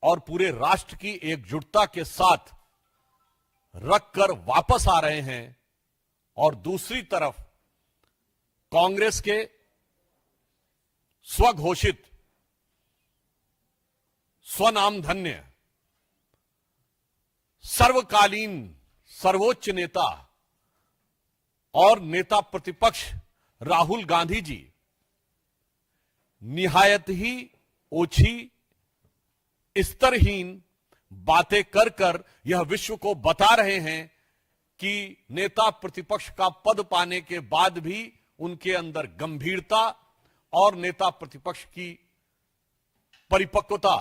और पूरे राष्ट्र की एकजुटता के साथ रखकर वापस आ रहे हैं, और दूसरी तरफ कांग्रेस के स्वघोषित स्वनामधन्य सर्वकालीन सर्वोच्च नेता और नेता प्रतिपक्ष राहुल गांधी जी निहायत ही ओछी स्तरहीन बातें कर कर यह विश्व को बता रहे हैं कि नेता प्रतिपक्ष का पद पाने के बाद भी उनके अंदर गंभीरता और नेता प्रतिपक्ष की परिपक्वता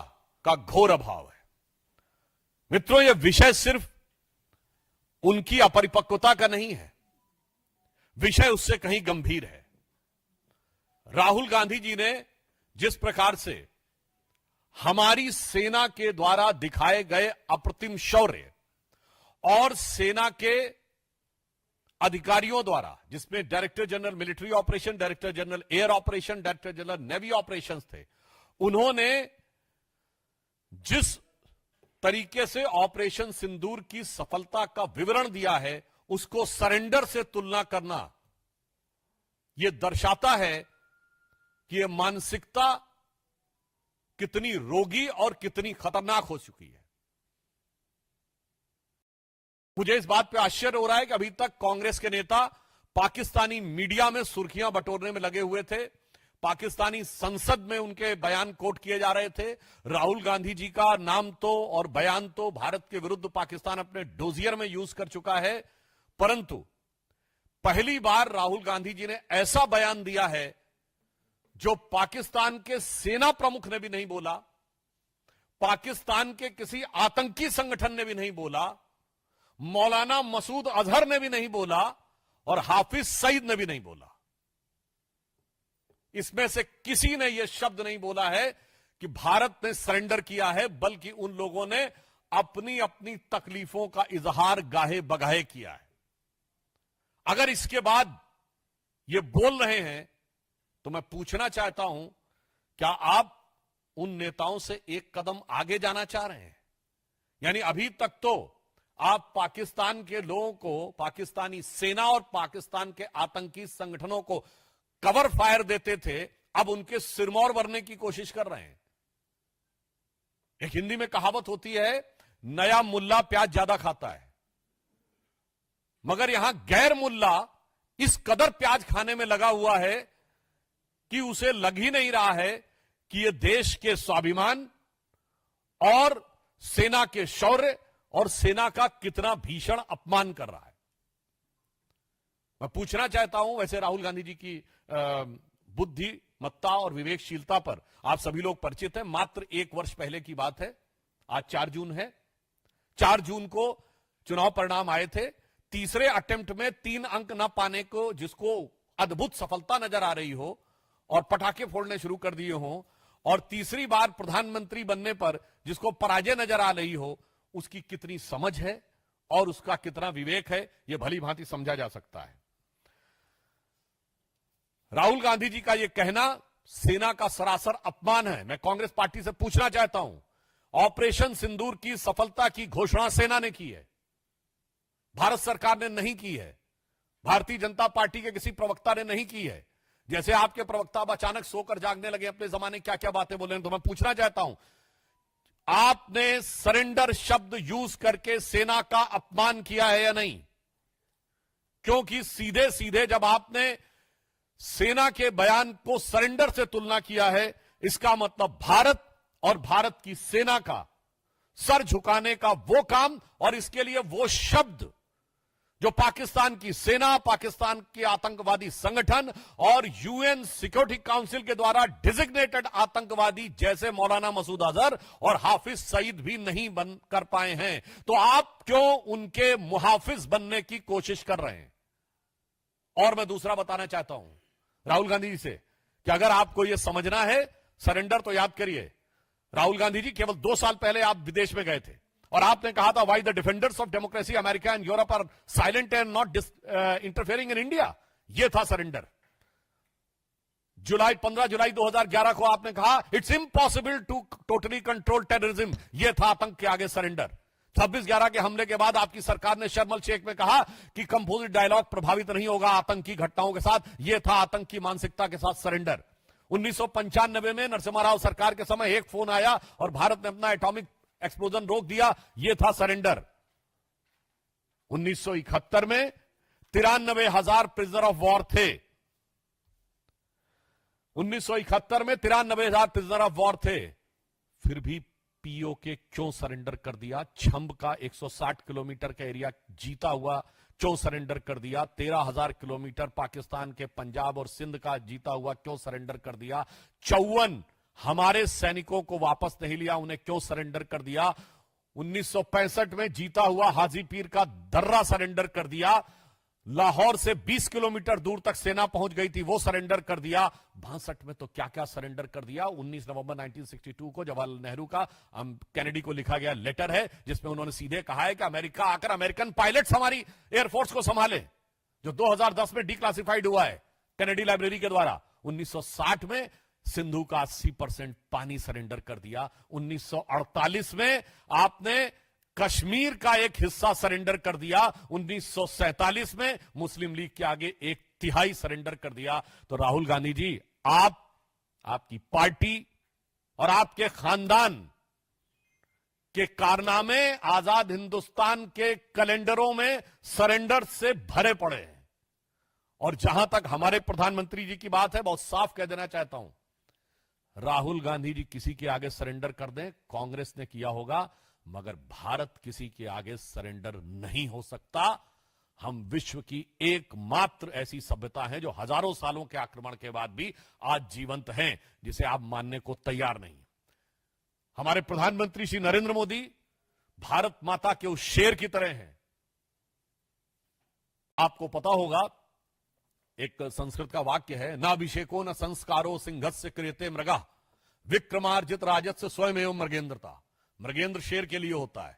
का घोर अभाव है। मित्रों, यह विषय सिर्फ उनकी अपरिपक्वता का नहीं है, विषय उससे कहीं गंभीर है। राहुल गांधी जी ने जिस प्रकार से हमारी सेना के द्वारा दिखाए गए अप्रतिम शौर्य और सेना के अधिकारियों द्वारा, जिसमें director general military operation, director general air operation, director general navy operations थे, उन्होंने जिस तरीके से ऑपरेशन सिंदूर की सफलता का विवरण दिया है, उसको सरेंडर से तुलना करना यह दर्शाता है कि यह मानसिकता कितनी रोगी और कितनी खतरनाक हो चुकी है। मुझे इस बात पे आश्चर्य हो रहा है कि अभी तक कांग्रेस के नेता पाकिस्तानी मीडिया में सुर्खियां बटोरने में लगे हुए थे, पाकिस्तानी संसद में उनके बयान कोट किए जा रहे थे। राहुल गांधी जी का नाम तो और बयान तो भारत के विरुद्ध पाकिस्तान अपने डोजियर में यूज कर चुका है, परंतु पहली बार राहुल गांधी जी ने ऐसा बयान दिया है जो पाकिस्तान के सेना प्रमुख ने भी नहीं बोला, पाकिस्तान के किसी आतंकी संगठन ने भी नहीं बोला, मौलाना मसूद अजहर ने भी नहीं बोला और हाफिज सईद ने भी नहीं बोला। इसमें से किसी ने यह शब्द नहीं बोला है कि भारत ने सरेंडर किया है, बल्कि उन लोगों ने अपनी अपनी तकलीफों का इजहार गाहे बगाहे किया है। अगर इसके बाद ये बोल रहे हैं तो मैं पूछना चाहता हूं, क्या आप उन नेताओं से एक कदम आगे जाना चाह रहे हैं? यानी अभी तक तो आप पाकिस्तान के लोगों को, पाकिस्तानी सेना और पाकिस्तान के आतंकी संगठनों को कवर फायर देते थे, अब उनके सिरमौर भरने की कोशिश कर रहे हैं। एक हिंदी में कहावत होती है, नया मुल्ला प्याज ज्यादा खाता है, मगर यहां गैर मुल्ला इस कदर प्याज खाने में लगा हुआ है कि उसे लग ही नहीं रहा है कि यह देश के स्वाभिमान और सेना के शौर्य और सेना का कितना भीषण अपमान कर रहा है। मैं पूछना चाहता हूं, वैसे राहुल गांधी जी की बुद्धिमत्ता और विवेकशीलता पर आप सभी लोग परिचित हैं। मात्र 1 वर्ष पहले की बात है, आज 4 जून है। 4 जून को चुनाव परिणाम आए थे। तीसरे अटेम्प्ट में 3 अंक न पाने को, जिसको अद्भुत सफलता नजर आ रही हो और पटाखे फोड़ने शुरू कर दिए हो, और तीसरी बार प्रधानमंत्री बनने पर जिसको पराजय नजर आ रही हो, उसकी कितनी समझ है और उसका कितना विवेक है, यह भली भांति समझा जा सकता है। राहुल गांधी जी का यह कहना सेना का सरासर अपमान है। मैं कांग्रेस पार्टी से पूछना चाहता हूं, ऑपरेशन सिंदूर की सफलता की घोषणा सेना ने की है, भारत सरकार ने नहीं की है, भारतीय जनता पार्टी के किसी प्रवक्ता ने नहीं की है। जैसे आपके प्रवक्ता अब अचानक सोकर जागने लगे, अपने जमाने क्या क्या बातें बोले, तो मैं पूछना चाहता हूं, आपने सरेंडर शब्द यूज करके सेना का अपमान किया है या नहीं? क्योंकि सीधे सीधे जब आपने सेना के बयान को सरेंडर से तुलना किया है, इसका मतलब भारत और भारत की सेना का सर झुकाने का वो काम और इसके लिए वो शब्द जो पाकिस्तान की सेना, पाकिस्तान के आतंकवादी संगठन और यूएन सिक्योरिटी काउंसिल के द्वारा डिजिग्नेटेड आतंकवादी जैसे मौलाना मसूद अजहर और हाफिज सईद भी नहीं बन कर पाए हैं, तो आप क्यों उनके मुहाफिज बनने की कोशिश कर रहे हैं? और मैं दूसरा बताना चाहता हूं राहुल गांधी जी से कि अगर आपको यह समझना है सरेंडर, तो याद करिए, राहुल गांधी जी केवल 2 साल पहले आप विदेश में गए थे और आपने कहा था, why the defenders of democracy America and Europe are silent and not interfering in India. यह था सरेंडर। जुलाई 15 जुलाई 2011 को आपने कहा it's impossible to totally control terrorism, यह था आतंक के आगे सरेंडर। 26/11 के हमले के बाद आपकी सरकार ने शर्म शेख में कहा कि कंपोजिट डायलॉग प्रभावित नहीं होगा आतंकी घटनाओं के साथ, यह था आतंक की मानसिकता के साथ सरेंडर। 1995 में नरसिम्हा राव सरकार के समय एक फोन आया और भारत ने अपना एटॉमिक एक्सप्लोजन रोक दिया, यह था सरेंडर। 1971 में 93,000 प्रिजनर ऑफ वॉर थे। 1971 में 93,000 प्रिजनर ऑफ वॉर थे, फिर भी पीओके क्यों सरेंडर कर दिया? छंब का 160 किलोमीटर का एरिया जीता हुआ क्यों सरेंडर कर दिया? 13,000 किलोमीटर पाकिस्तान के पंजाब और सिंध का जीता हुआ क्यों सरेंडर कर दिया? 54 हमारे सैनिकों को वापस नहीं लिया, उन्हें क्यों सरेंडर कर दिया? 1965 में जीता हुआ हाजीपीर का दर्रा सरेंडर कर दिया। लाहौर से 20 किलोमीटर दूर तक सेना पहुंच गई थी, वो सरेंडर कर दिया। 62 में तो क्या क्या सरेंडर कर दिया। 19 नवंबर 1962 को जवाहरलाल नेहरू का कैनेडी को लिखा गया लेटर है, जिसमें उन्होंने सीधे कहा है कि अमेरिका आकर अमेरिकन पायलट्स हमारी एयरफोर्स को संभाले, जो 2010 में डिक्लासिफाइड हुआ है कैनेडी लाइब्रेरी के द्वारा। 1960 में सिंधु का 80% पानी सरेंडर कर दिया। 1948 में आपने कश्मीर का एक हिस्सा सरेंडर कर दिया। 1947 में मुस्लिम लीग के आगे 1/3 सरेंडर कर दिया। तो राहुल गांधी जी, आप, आपकी पार्टी और आपके खानदान के कारनामे आजाद हिंदुस्तान के कैलेंडरों में सरेंडर से भरे पड़े हैं। और जहां तक हमारे प्रधानमंत्री जी की बात है, बहुत साफ कह देना चाहता हूं, राहुल गांधी जी किसी के आगे सरेंडर कर दें, कांग्रेस ने किया होगा, मगर भारत किसी के आगे सरेंडर नहीं हो सकता। हम विश्व की एकमात्र ऐसी सभ्यता है जो हजारों सालों के आक्रमण के बाद भी आज जीवंत हैं, जिसे आप मानने को तैयार नहीं। हमारे प्रधानमंत्री श्री नरेंद्र मोदी भारत माता के उस शेर की तरह हैं। आपको पता होगा, एक संस्कृत का वाक्य है, नाभिषेको न संस्कारो सिंहस्य क्रियते मृगा विक्रमार्जित राजस्य स्वयं एवं मृगेंद्रता। मृगेंद्र शेर के लिए होता है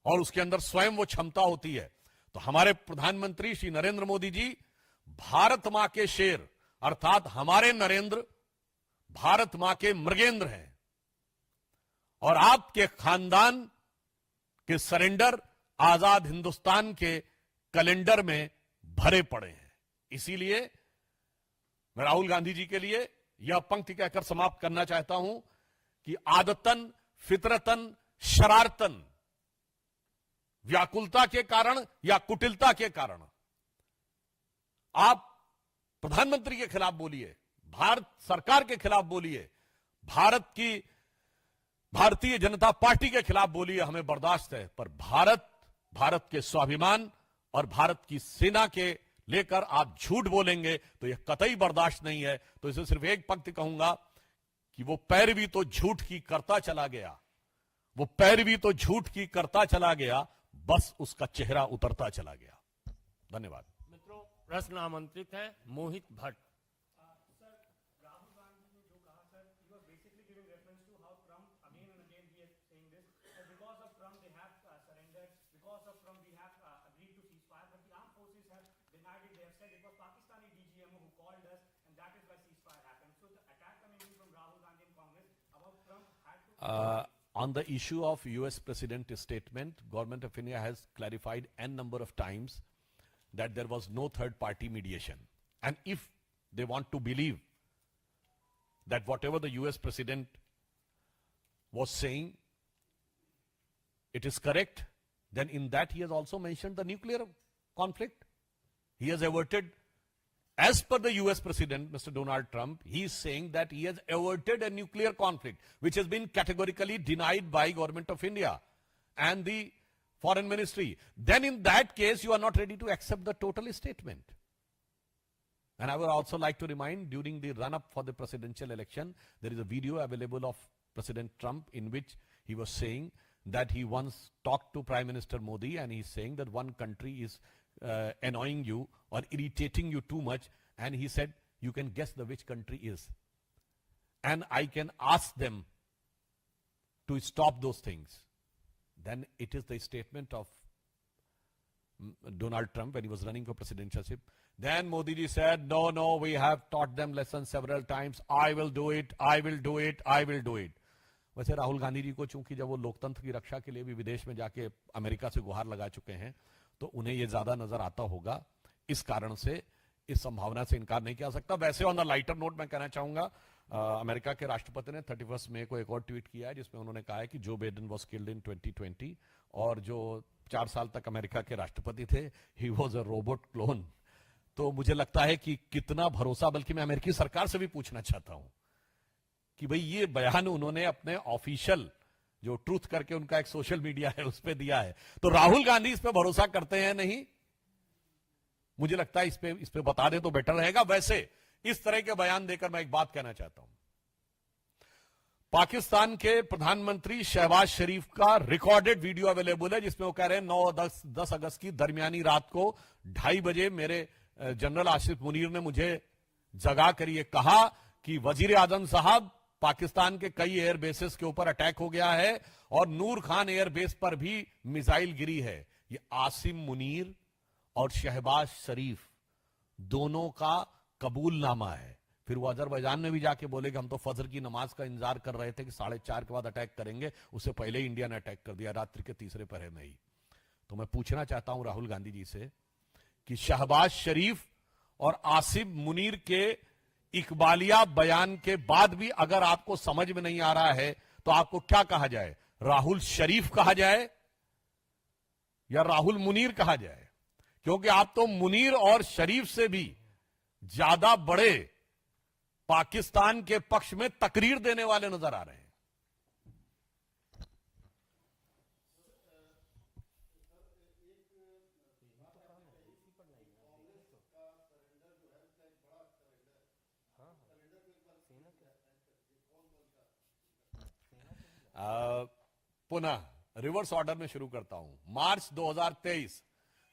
और उसके अंदर स्वयं वो क्षमता होती है। तो हमारे प्रधानमंत्री श्री नरेंद्र मोदी जी भारत मां के शेर अर्थात हमारे नरेंद्र भारत मां के मृगेंद्र हैं। और आपके खानदान के सरेंडर आजाद हिंदुस्तान के कैलेंडर में भरे पड़े हैं। इसीलिए मैं राहुल गांधी जी के लिए यह पंक्ति कहकर समाप्त करना चाहता हूं कि आदतन, फितरतन, शरारतन, व्याकुलता के कारण या कुटिलता के कारण आप प्रधानमंत्री के खिलाफ बोलिए, भारत सरकार के खिलाफ बोलिए, भारतीय जनता पार्टी के खिलाफ बोलिए, हमें बर्दाश्त है। पर भारत के स्वाभिमान और भारत की सेना के लेकर आप झूठ बोलेंगे तो यह कतई बर्दाश्त नहीं है। तो इसे सिर्फ एक पंक्ति कहूंगा कि वो पैरवी तो झूठ की करता चला गया, वो पैरवी तो झूठ की करता चला गया, बस उसका चेहरा उतरता चला गया। धन्यवाद। मित्रों, प्रश्न आमंत्रित है मोहित Bhatt. On the issue of US President statement, Government of India has clarified n number of times that there was no third party mediation. And if they want to believe that whatever the US President was saying, it is correct, then in that he has also mentioned the nuclear conflict. He has averted, as per the US President, Mr. Donald Trump, he is saying that he has averted a nuclear conflict, which has been categorically denied by Government of India and the Foreign Ministry. Then in that case, you are not ready to accept the total statement. And I would also like to remind, during the run-up for the presidential election, there is a video available of President Trump in which he was saying that he once talked to Prime Minister Modi and he's saying that one country is annoying you or irritating you too much, and he said, you can guess the which country is. And I can ask them to stop those things. Then it is the statement of Donald Trump when he was running for presidency. Then Modi ji said, no, we have taught them lessons several times. I will do it. वैसे राहुल गांधी जी को चूंकि जब वो लोकतंत्र की रक्षा के लिए भी विदेश में जाके अमेरिका से गुहार लगा चुके हैं, तो उन्हें ये ज्यादा नजर आता होगा। इस कारण से इस संभावना से इनकार नहीं किया सकता। वैसे ऑन द लाइटर नोट मैं कहना चाहूंगा, अमेरिका के राष्ट्रपति ने 31 मई को एक और ट्वीट किया है जिसमें उन्होंने कहा है कि Joe Biden was killed in 2020 और जो 4 साल तक अमेरिका के राष्ट्रपति थे, he was a robot clone. तो मुझे लगता है कि कितना भरोसा, बल्कि मैं अमेरिकी सरकार से भी पूछना चाहता हूं कि भाई ये बयान उन्होंने अपने ऑफिशियल जो ट्रूथ करके उनका एक सोशल मीडिया है उस पर दिया है, तो राहुल गांधी इस पे भरोसा करते हैं नहीं? मुझे लगता है इस पे बता दे तो बेटर रहेगा। वैसे इस तरह के बयान देकर मैं एक बात कहना चाहता हूं, पाकिस्तान के प्रधानमंत्री शहबाज शरीफ का रिकॉर्डेड वीडियो अवेलेबल है जिसमें वो कह रहे हैं 9-10 अगस्त की दरमियानी रात को 2:30 बजे मेरे जनरल आसिफ मुनीर ने मुझे जगा कर ये कहा कि वजीर आजम साहब, पाकिस्तान के कई एयर बेसेस के ऊपर अटैक हो गया है और नूर खान एयर बेस पर भी मिसाइल गिरी है। ये आसिम मुनीर और शहबाज शरीफ दोनों का कबूलनामा है। फिर वो अजरबैजान में भी जाके बोले कि हम तो फजर की नमाज का इंतजार कर रहे थे कि 4:30 के बाद अटैक करेंगे, उससे पहले ही इंडिया ने अटैक कर दिया रात्रि के तीसरे पहर में ही। तो मैं पूछना चाहता हूं राहुल गांधी जी से कि शहबाज शरीफ और आसिम मुनीर के इकबालिया बयान के बाद भी अगर आपको समझ में नहीं आ रहा है तो आपको क्या कहा जाए? राहुल शरीफ कहा जाए या राहुल मुनीर कहा जाए? क्योंकि आप तो मुनीर और शरीफ से भी ज्यादा बड़े पाकिस्तान के पक्ष में तकरीर देने वाले नजर आ रहे हैं। पुनः रिवर्स ऑर्डर में शुरू करता हूं। मार्च 2023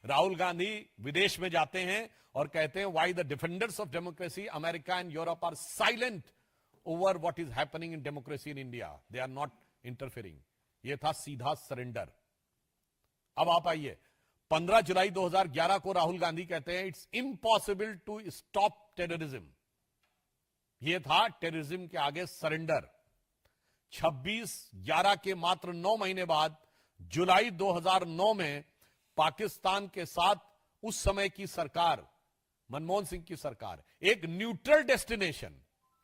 राहुल गांधी विदेश में जाते हैं और कहते हैं why the defenders of democracy America and Europe are silent over what is happening in democracy in India, they are not interfering. यह था सीधा सरेंडर। अब आप आइए, 15 जुलाई 2011 को राहुल गांधी कहते हैं it's impossible to stop terrorism. यह था टेररिज्म के आगे सरेंडर। 26/11 के मात्र 9 महीने बाद जुलाई 2009 में पाकिस्तान के साथ उस समय की सरकार, मनमोहन सिंह की सरकार, एक neutral destination,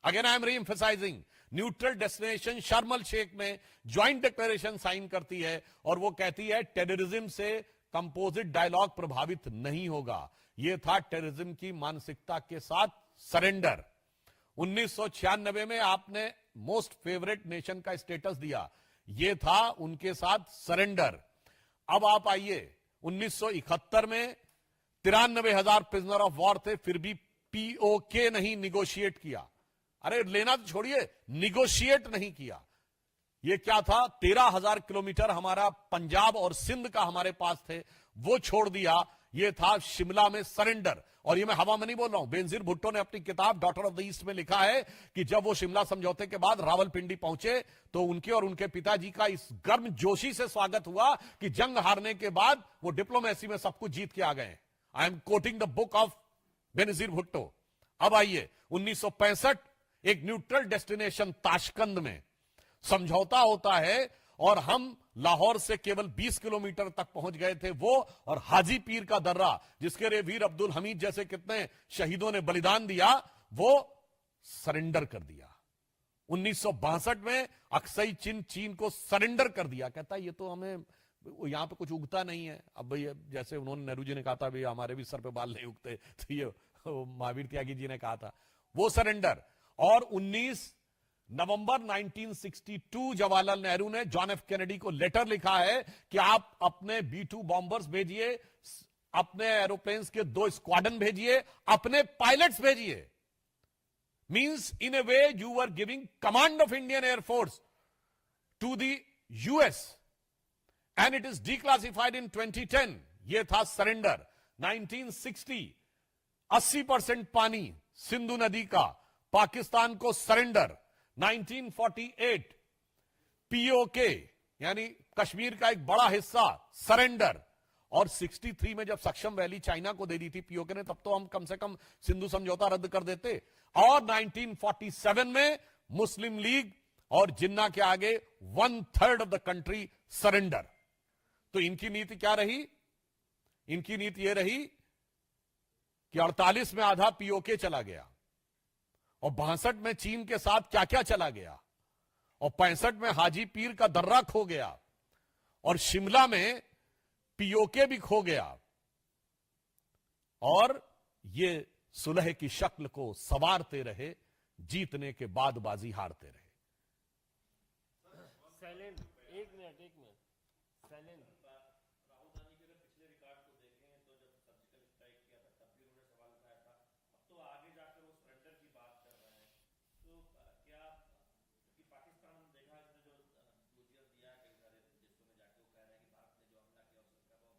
again I am री एम्फसाइजिंग, न्यूट्रल डेस्टिनेशन शर्म एल शेख में ज्वाइंट डिक्लेरेशन साइन करती है और वो कहती है टेररिज्म से कंपोजिट डायलॉग प्रभावित नहीं होगा। यह था टेररिज्म की मानसिकता के साथ सरेंडर। 1996 में आपने मोस्ट फेवरेट नेशन का स्टेटस दिया, यह था उनके साथ सरेंडर। अब आप आइए, 1971 में 93,000 प्रिजनर ऑफ वॉर थे, फिर भी पीओके नहीं निगोशिएट किया। अरे लेना तो छोड़िए, निगोशिएट नहीं किया। यह क्या था? 13,000 किलोमीटर हमारा पंजाब और सिंध का हमारे पास थे, वो छोड़ दिया। यह था शिमला में सरेंडर। और ये मैं हवा में नहीं बोल रहा हूं, बेनजीर भुट्टो ने अपनी किताब डॉटर ऑफ द ईस्ट में लिखा है कि जब वो शिमला समझौते के बाद रावलपिंडी पहुंचे तो उनके और उनके पिताजी का इस गर्मजोशी से स्वागत हुआ कि जंग हारने के बाद वो डिप्लोमेसी में सब कुछ जीत के आ गए। I am quoting the book of Benazir Bhutto. अब आइए, 1965 एक न्यूट्रल डेस्टिनेशन ताशकंद में समझौता होता है और हम लाहौर से केवल 20 किलोमीटर तक पहुंच गए थे वो, और हाजी पीर का दर्रा जिसके लिए वीर अब्दुल हमीद जैसे कितने शहीदों ने बलिदान दिया, वो सरेंडर कर दिया। 1962 में अक्सई चीन को सरेंडर कर दिया। कहता है ये तो हमें यहां पे कुछ उगता नहीं है। अब भाई जैसे उन्होंने, नेहरू जी ने कहा था भाई हमारे भी सर पे बाल नहीं उगते, तो ये महावीर त्यागी जी ने कहा था, वो सरेंडर। और 19 नवंबर 1962 जवाहरलाल नेहरू ने जॉन एफ कैनेडी को लेटर लिखा है कि आप अपने B-2 बॉम्बर्स भेजिए, अपने एरोप्लेन्स के 2 स्क्वाड्रन भेजिए, अपने पायलट्स भेजिए। Means in a way you are giving command of Indian Air Force to the US and it is declassified in 2010। यह था सरेंडर। 1960 80% पानी सिंधु नदी का पाकिस्तान को सरेंडर। 1948 पीओके यानी कश्मीर का एक बड़ा हिस्सा सरेंडर। और 63 में जब सक्षम वैली चाइना को दे दी थी पीओके ने, तब तो हम कम से कम सिंधु समझौता रद्द कर देते। और 1947 में मुस्लिम लीग और जिन्ना के आगे 1/3 ऑफ द कंट्री सरेंडर। तो इनकी नीति क्या रही? इनकी नीति यह रही कि 48 में आधा पीओके चला गया, और 62 में चीन के साथ क्या क्या चला गया, और 65 में हाजी पीर का दर्रा खो गया, और शिमला में पीओके भी खो गया, और ये सुलह की शक्ल को संवारते रहे, जीतने के बाद बाजी हारते रहे। साइलेंट, एक मिनट साइलेंट। राहुल गांधी के अगर पिछले रिकॉर्ड को देखें तो जब सर्जिकल स्ट्राइक किया था तब भी उन्होंने सवाल उठाया था। अब तो आगे जाकर वो सरेंडर की बात कर रहे हैं। तो क्या कि पाकिस्तान ने देखा इसने जो क्लोजर दिया कई सारे देशों में जाके, वो कह रहे हैं कि भारत ने जो हमला किया उसका बहुत नुकसान था,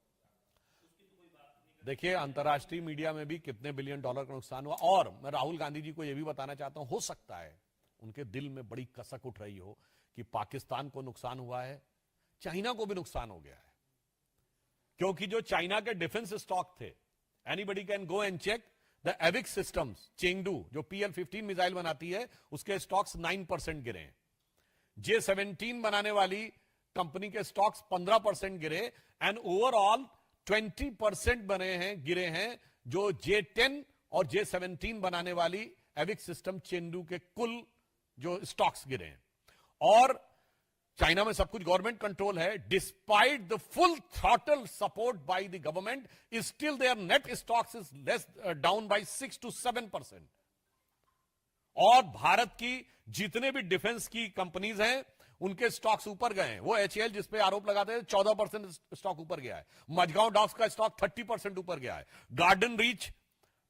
उसकी तो कोई बात नहीं। देखिए, अंतर्राष्ट्रीय मीडिया में भी कितने बिलियन डॉलर का नुकसान हुआ। और मैं राहुल गांधी जी को यह भी बताना चाहता हूं, हो सकता है उनके दिल में बड़ी कसक उठ रही हो कि पाकिस्तान को नुकसान हुआ है, चाइना को भी नुकसान हो गया है। क्योंकि जो चाइना के डिफेंस स्टॉक थे, anybody can go and check the AVIC's systems, Chengdu जो PL-15 मिसाइल बनाती है, उसके स्टॉक्स 9% गिरे हैं। J-17 बनाने वाली कंपनी के स्टॉक्स 15% गिरे, एंड ओवरऑल 20% गिरे हैं जो J-10 और J-17 बनाने वाली एविक्स सिस्टम चेंगडू के कुल जो स्टॉक्स गिरे हैं। और चाइना में सब कुछ गवर्नमेंट कंट्रोल है। Despite the full throttle support by the government, still there net stocks is less down by 6 to 7%। और भारत की जितने भी डिफेंस की कंपनीज हैं उनके स्टॉक्स ऊपर गए हैं। वो HAL जिस पे आरोप लगाते हैं 14% स्टॉक ऊपर गया है। मझगांव डॉक्स का स्टॉक 30% ऊपर गया है। गार्डन रीच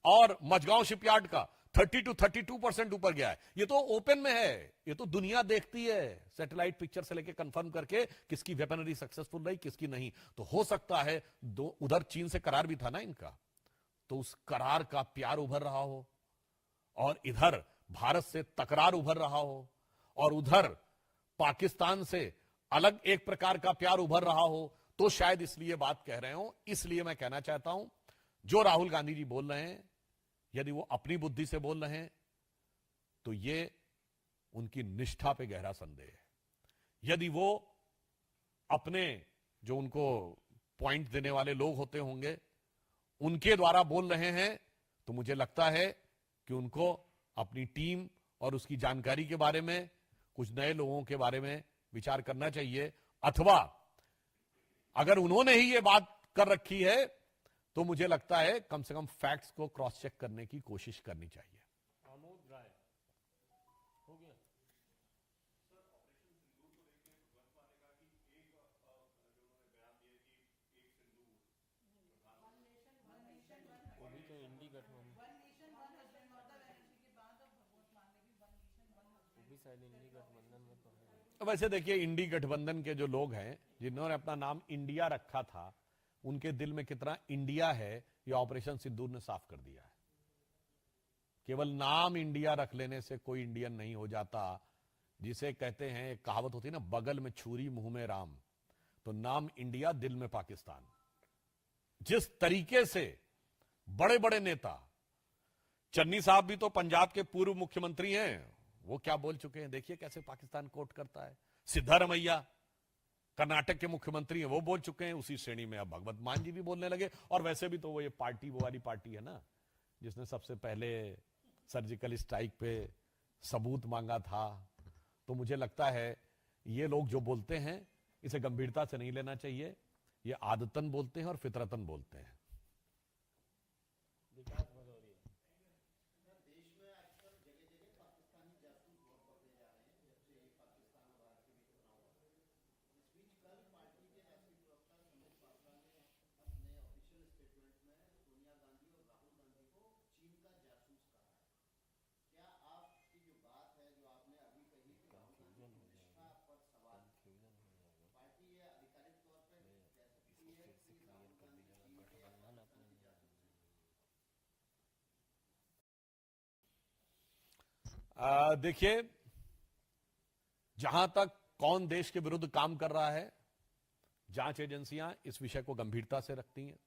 और मझगांव शिपयार्ड का 30 to 32% ऊपर गया है। ये तो ओपन में है, ये तो दुनिया देखती है सैटेलाइट पिक्चर से लेके कंफर्म करके किसकी वेपनरी सक्सेसफुल रही किसकी नहीं। तो हो सकता है उधर चीन से करार भी था ना इनका, तो उस करार का प्यार उभर रहा हो, और इधर भारत से तकरार उभर रहा हो, और उधर पाकिस्तान से अलग एक प्रकार का प्यार उभर रहा हो। तो शायद इसलिए बात कह रहे हो। इसलिए मैं कहना चाहता हूं, जो राहुल गांधी जी बोल रहे हैं, यदि वो अपनी बुद्धि से बोल रहे हैं तो ये उनकी निष्ठा पे गहरा संदेह है। यदि वो अपने जो उनको पॉइंट देने वाले लोग होते होंगे उनके द्वारा बोल रहे हैं, तो मुझे लगता है कि उनको अपनी टीम और उसकी जानकारी के बारे में, कुछ नए लोगों के बारे में विचार करना चाहिए। अथवा अगर उन्होंने ही ये बात कर रखी है तो मुझे लगता है कम से कम फैक्ट्स को क्रॉस चेक करने की कोशिश करनी चाहिए। आमोद राय हो गया। वो भी तो इंडी गठबंधन, वो भी शायद इंडी गठबंधन में तो है। वैसे देखिए, इंडी गठबंधन के जो लोग हैं जिन्होंने अपना नाम इंडिया रखा था, उनके दिल में कितना इंडिया है ये ऑपरेशन सिंदूर ने साफ कर दिया है। केवल नाम इंडिया रख लेने से कोई इंडियन नहीं हो जाता। जिसे कहते हैं, एक कहावत होती है ना, बगल में छुरी मुंह में राम। तो नाम इंडिया, दिल में पाकिस्तान। जिस तरीके से बड़े बड़े नेता, चन्नी साहब भी तो पंजाब के पूर्व मुख्यमंत्री हैं, वो क्या बोल चुके हैं, देखिए कैसे पाकिस्तान कोट करता है। सिद्धारमैया कर्नाटक के मुख्यमंत्री हैं, वो बोल चुके हैं। उसी श्रेणी में अब भगवत मान जी भी बोलने लगे। और वैसे भी तो वो ये पार्टी, वो वाली पार्टी है ना जिसने सबसे पहले सर्जिकल स्ट्राइक पे सबूत मांगा था। तो मुझे लगता है ये लोग जो बोलते हैं इसे गंभीरता से नहीं लेना चाहिए। ये आदतन बोलते हैं और फितरतन बोलते हैं। विकास भदौरिया। देखिए, जहां तक कौन देश के विरुद्ध काम कर रहा है, जांच एजेंसियां इस विषय को गंभीरता से रखती हैं।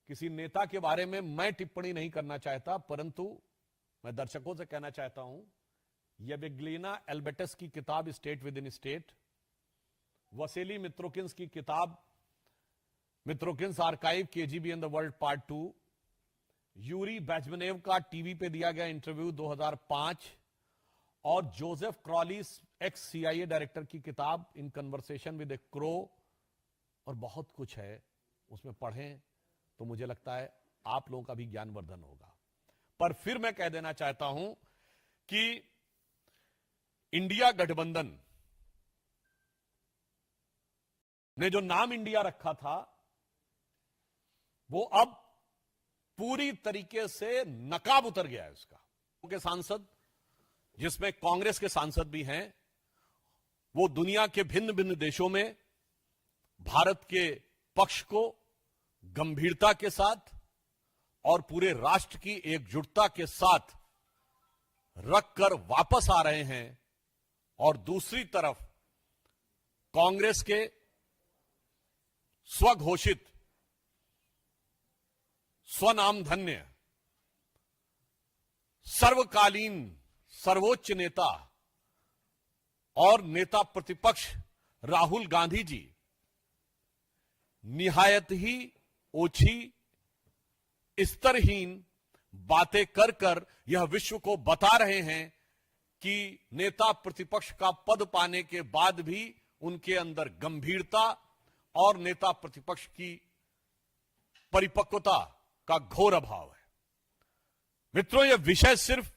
किसी नेता के बारे में मैं टिप्पणी नहीं करना चाहता, परंतु मैं दर्शकों से कहना चाहता हूं, येवग्लिना एल्बेटस की किताब state within state, Vasili Mitrokhin's की किताब Mitrokhin's archive KGB and the world part 2, Yuri Bezmenov का टीवी पे दिया गया इंटरव्यू 2005 और Joseph Crawlis ex CIA director की किताब in conversation with a crow, और बहुत कुछ है उसमें पढ़ें तो मुझे लगता है आप लोगों का भी ज्ञानवर्धन होगा। पर फिर मैं कह देना चाहता हूं कि इंडिया गठबंधन ने जो नाम इंडिया रखा था वो अब पूरी तरीके से नकाब उतर गया है उसका। के सांसद, जिसमें कांग्रेस के सांसद भी हैं, वो दुनिया के भिन्न भिन्न देशों में भारत के पक्ष को गंभीरता के साथ और पूरे राष्ट्र की एकजुटता के साथ रखकर वापस आ रहे हैं, और दूसरी तरफ कांग्रेस के स्वघोषित स्वनामधन्य सर्वकालीन सर्वोच्च नेता और नेता प्रतिपक्ष राहुल गांधी जी निहायत ही ओछी स्तरहीन बातें कर कर यह विश्व को बता रहे हैं कि नेता प्रतिपक्ष का पद पाने के बाद भी उनके अंदर गंभीरता और नेता प्रतिपक्ष की परिपक्वता का घोर अभाव है। मित्रों, यह विषय सिर्फ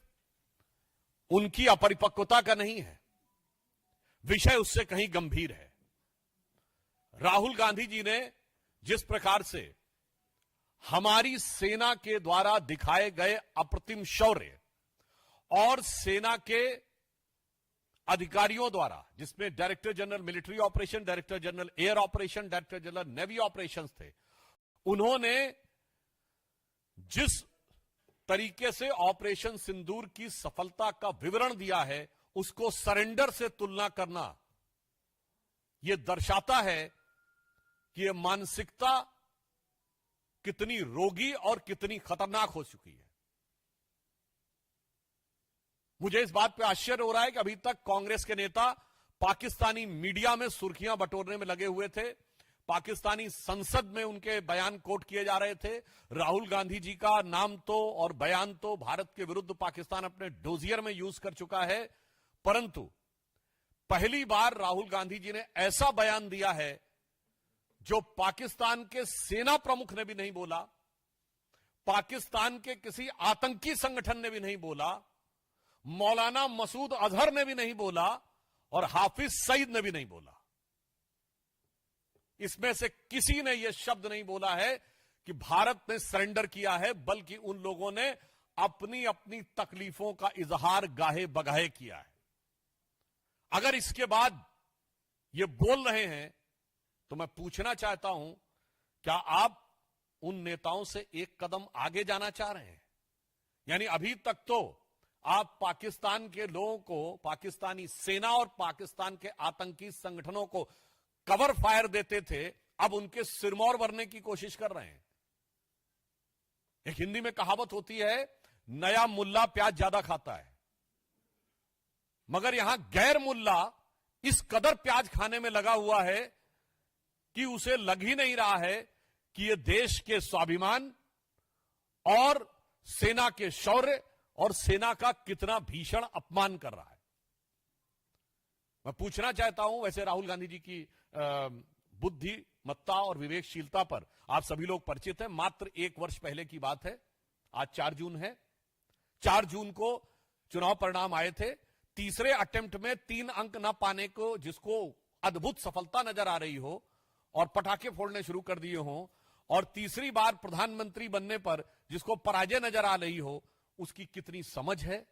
उनकी अपरिपक्वता का नहीं है, विषय उससे कहीं गंभीर है। राहुल गांधी जी ने जिस प्रकार से हमारी सेना के द्वारा दिखाए गए अप्रतिम शौर्य और सेना के अधिकारियों द्वारा, जिसमें director general military operation, director general air operation, director general navy operations थे, उन्होंने जिस तरीके से ऑपरेशन सिंदूर की सफलता का विवरण दिया है, उसको सरेंडर से तुलना करना यह दर्शाता है कि यह मानसिकता कितनी रोगी और कितनी खतरनाक हो चुकी है। मुझे इस बात पे आश्चर्य हो रहा है कि अभी तक कांग्रेस के नेता पाकिस्तानी मीडिया में सुर्खियां बटोरने में लगे हुए थे, पाकिस्तानी संसद में उनके बयान कोट किए जा रहे थे। राहुल गांधी जी का नाम तो और बयान तो भारत के विरुद्ध पाकिस्तान अपने डोजियर में यूज कर चुका है, परंतु पहली बार राहुल गांधी जी ने ऐसा बयान दिया है जो पाकिस्तान के सेना प्रमुख ने भी नहीं बोला, पाकिस्तान के किसी आतंकी संगठन ने भी नहीं बोला, मौलाना मसूद अजहर ने भी नहीं बोला और हाफिज सईद ने भी नहीं बोला। इसमें से किसी ने यह शब्द नहीं बोला है कि भारत ने सरेंडर किया है, बल्कि उन लोगों ने अपनी अपनी तकलीफों का इजहार गाहे बगाहे किया है। अगर इसके बाद ये बोल रहे हैं तो मैं पूछना चाहता हूं, क्या आप उन नेताओं से एक कदम आगे जाना चाह रहे हैं? यानी अभी तक तो आप पाकिस्तान के लोगों को, पाकिस्तानी सेना और पाकिस्तान के आतंकी संगठनों को कवर फायर देते थे, अब उनके सिरमौर भरने की कोशिश कर रहे हैं। एक हिंदी में कहावत होती है, नया मुल्ला प्याज ज्यादा खाता है, मगर यहां गैर मुल्ला इस कदर प्याज खाने में लगा हुआ है कि उसे लग ही नहीं रहा है कि यह देश के स्वाभिमान और सेना के शौर्य और सेना का कितना भीषण अपमान कर रहा है। मैं पूछना चाहता हूं, वैसे राहुल गांधी जी की बुद्धिमत्ता और विवेकशीलता पर आप सभी लोग परिचित हैं। मात्र 1 वर्ष पहले की बात है, आज 4 जून है। 4 जून को चुनाव परिणाम आए थे। तीसरे अटेम्प्ट में 3 अंक न पाने को, जिसको अद्भुत सफलता नजर आ रही हो और पटाखे फोड़ने शुरू कर दिए हो, और तीसरी बार प्रधानमंत्री बनने पर जिसको पराजय नजर आ रही हो, उसकी कितनी समझ है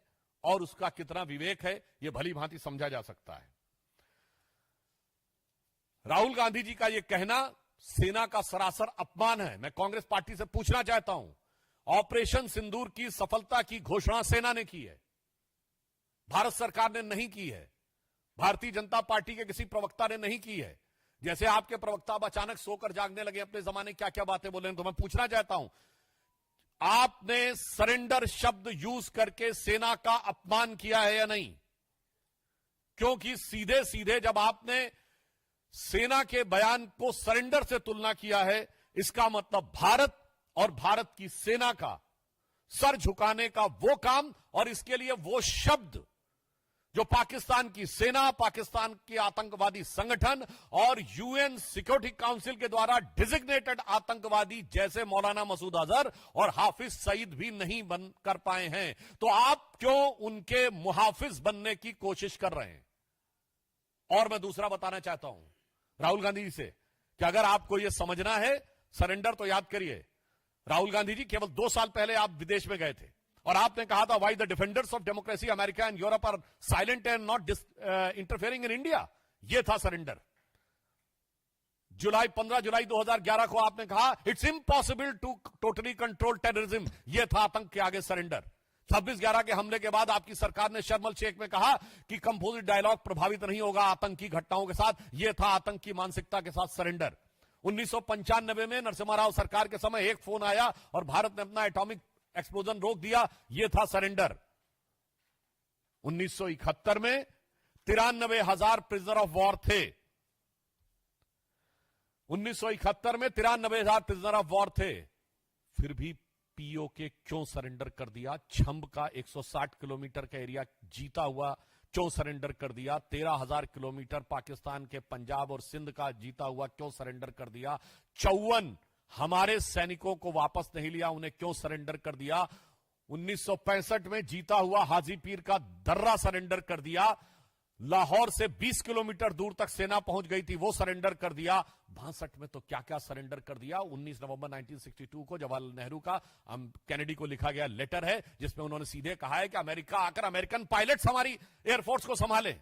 और उसका कितना विवेक है, यह भली भांति समझा जा सकता है। राहुल गांधी जी का यह कहना सेना का सरासर अपमान है। मैं कांग्रेस पार्टी से पूछना चाहता हूं, ऑपरेशन सिंदूर की सफलता की घोषणा सेना ने की है, भारत सरकार ने नहीं की है, भारतीय जनता पार्टी के किसी प्रवक्ता ने नहीं की है। जैसे आपके प्रवक्ता अब अचानक सोकर जागने लगे, अपने जमाने क्या क्या बातें बोले, तो मैं पूछना चाहता हूं, आपने सरेंडर शब्द यूज करके सेना का अपमान किया है या नहीं? क्योंकि सीधे सीधे जब आपने सेना के बयान को सरेंडर से तुलना किया है, इसका मतलब भारत और भारत की सेना का सर झुकाने का वो काम, और इसके लिए वो शब्द जो पाकिस्तान की सेना, पाकिस्तान के आतंकवादी संगठन और यूएन सिक्योरिटी काउंसिल के द्वारा डिजिग्नेटेड आतंकवादी जैसे मौलाना मसूद अजहर और हाफिज सईद भी नहीं बन कर पाए हैं, तो आप क्यों उनके मुहाफिज बनने की कोशिश कर रहे हैं? और मैं दूसरा बताना चाहता हूं राहुल गांधी जी से कि अगर आपको यह समझना है सरेंडर, तो याद करिए, राहुल गांधी जी केवल 2 साल पहले आप विदेश में गए थे और आपने कहा था, why the defenders of democracy America and Europe are silent and not interfering in India. यह था सरेंडर। 15 जुलाई 2011 को आपने कहा, it's impossible to totally control terrorism. यह था आतंक के आगे सरेंडर। 26/11 के हमले के बाद आपकी सरकार ने शर्म एल शेख में कहा कि कंपोजिट डायलॉग प्रभावित नहीं होगा आतंकी घटनाओं के साथ। यह था आतंक की मानसिकता के साथ सरेंडर। 1995 में नरसिम्हा राव सरकार के समय एक फोन आया और भारत ने अपना एटॉमिक एक्सप्लोजन रोक दिया। यह था सरेंडर। 1971 में 93,000 प्रिजनर ऑफ वॉर थे। 1971 में 93,000 प्रिजनर ऑफ वॉर थे। फिर भी पीओके क्यों सरेंडर कर दिया? छंब का 160 किलोमीटर का एरिया जीता हुआ क्यों सरेंडर कर दिया? 13,000 किलोमीटर पाकिस्तान के पंजाब और सिंध का जीता हुआ क्यों सरेंडर कर दिया? 54 हमारे सैनिकों को वापस नहीं लिया, उन्हें क्यों सरेंडर कर दिया? 1965 में जीता हुआ हाजी पीर का दर्रा सरेंडर कर दिया। लाहौर से 20 किलोमीटर दूर तक सेना पहुंच गई थी, वो सरेंडर कर दिया। 62 में तो क्या क्या सरेंडर कर दिया। 19 नवंबर 1962 को जवाहरलाल नेहरू का कैनेडी को लिखा गया लेटर है, जिसमें उन्होंने सीधे कहा है कि अमेरिका आकर अमेरिकन पायलट्स हमारी एयरफोर्स को संभाले,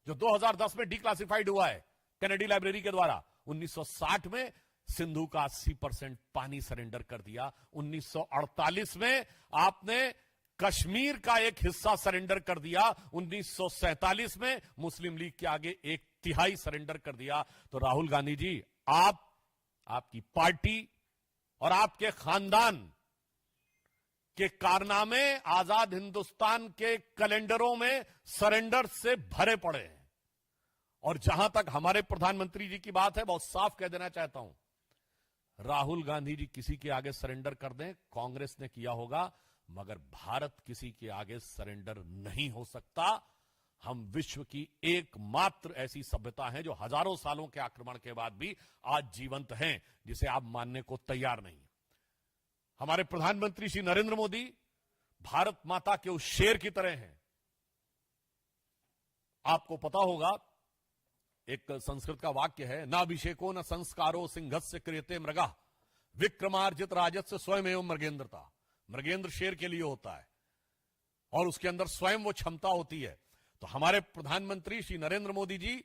जो 2010 में डिक्लासिफाइड हुआ है कैनेडी लाइब्रेरी के द्वारा। 1960 में सिंधु का 80% पानी सरेंडर कर दिया। 1948 में आपने कश्मीर का एक हिस्सा सरेंडर कर दिया। 1947 में मुस्लिम लीग के आगे 1/3 सरेंडर कर दिया। तो राहुल गांधी जी, आपकी पार्टी और आपके खानदान के कारनामे आजाद हिंदुस्तान के कैलेंडरों में सरेंडर से भरे पड़े हैं। और जहां तक हमारे प्रधानमंत्री जी की बात है, बहुत साफ कह देना चाहता हूं, राहुल गांधी जी किसी के आगे सरेंडर कर दें, कांग्रेस ने किया होगा, मगर भारत किसी के आगे सरेंडर नहीं हो सकता। हम विश्व की एकमात्र ऐसी सभ्यता है जो हजारों सालों के आक्रमण के बाद भी आज जीवंत हैं, जिसे आप मानने को तैयार नहीं। हमारे प्रधानमंत्री श्री नरेंद्र मोदी भारत माता के उस शेर की तरह हैं। आपको पता होगा, एक संस्कृत का वाक्य है, नाभिषेको न संस्कारो सिंहस्य क्रियते मृगा विक्रमार्जित राजस्य स्वयं मृगेंद्रता। मृगेंद्र शेर के लिए होता है और उसके अंदर स्वयं वो क्षमता होती है। तो हमारे प्रधानमंत्री श्री नरेंद्र मोदी जी